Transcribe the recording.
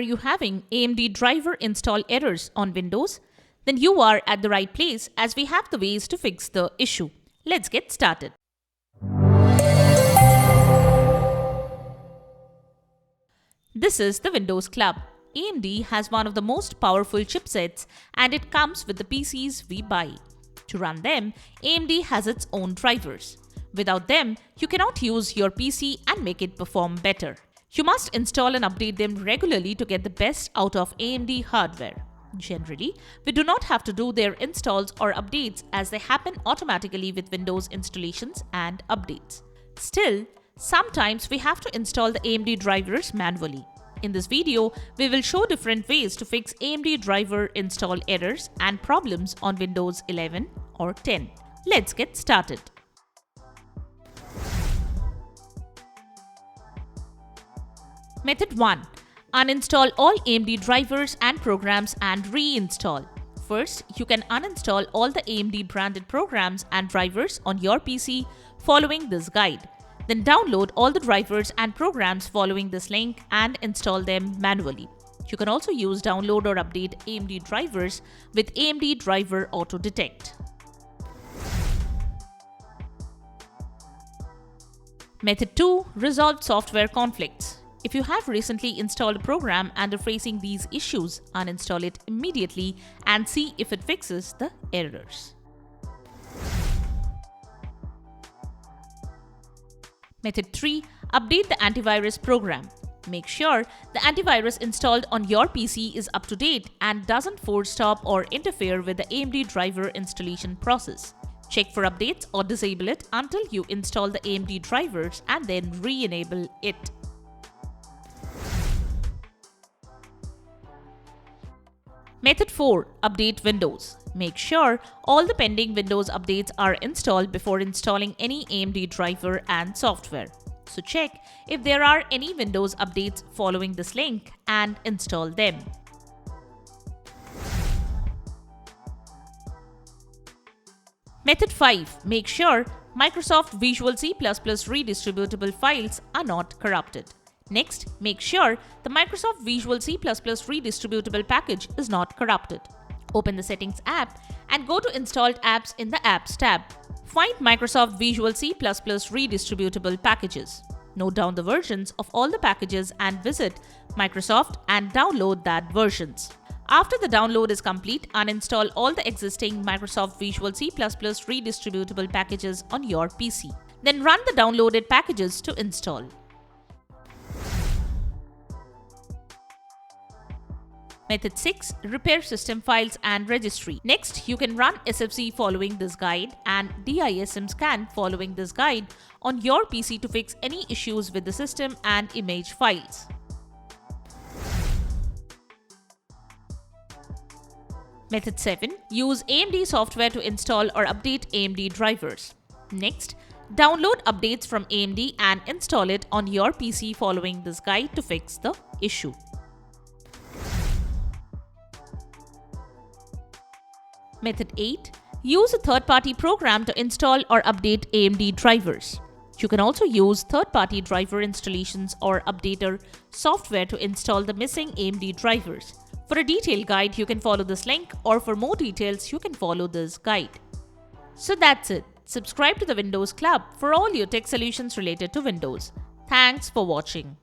Are you having AMD Driver install errors on Windows? Then you are at the right place as we have the ways to fix the issue. Let's get started. This is the Windows Club. AMD has one of the most powerful chipsets and it comes with the PCs we buy. To run them, AMD has its own drivers. Without them, you cannot use your PC and make it perform better. You must install and update them regularly to get the best out of AMD hardware. Generally, we do not have to do their installs or updates as they happen automatically with Windows installations and updates. Still, sometimes we have to install the AMD drivers manually. In this video, we will show different ways to fix AMD driver install errors and problems on Windows 11 or 10. Let's get started. Method 1. Uninstall all AMD drivers and programs and reinstall. First, you can uninstall all the AMD branded programs and drivers on your PC following this guide. Then download all the drivers and programs following this link and install them manually. You can also use download or update AMD drivers with AMD Driver Auto Detect. Method 2. Resolve software conflicts. If you have recently installed a program and are facing these issues, uninstall it immediately and see if it fixes the errors. Method 3. Update the antivirus program. Make sure the antivirus installed on your PC is up to date and doesn't force stop or interfere with the AMD driver installation process. Check for updates or disable it until you install the AMD drivers and then re-enable it. Method 4. Update Windows. Make sure all the pending Windows updates are installed before installing any AMD driver and software. So check if there are any Windows updates following this link and install them. Method 5. Make sure Microsoft Visual C++ redistributable files are not corrupted. Next, make sure the Microsoft Visual C++ redistributable package is not corrupted. Open the Settings app and go to Installed Apps in the Apps tab. Find Microsoft Visual C++ redistributable packages. Note down the versions of all the packages and visit Microsoft and download that versions. After the download is complete, uninstall all the existing Microsoft Visual C++ redistributable packages on your PC. Then run the downloaded packages to install. Method 6. Repair system files and registry. Next, you can run SFC following this guide and DISM scan following this guide on your PC to fix any issues with the system and image files. Method 7. Use AMD software to install or update AMD drivers. Next, download updates from AMD and install it on your PC following this guide to fix the issue. Method 8. Use a third-party program to install or update AMD drivers. You can also use third-party driver installations or updater software to install the missing AMD drivers. For a detailed guide, you can follow this link, or for more details, you can follow this guide. So that's it. Subscribe to the Windows Club for all your tech solutions related to Windows. Thanks for watching.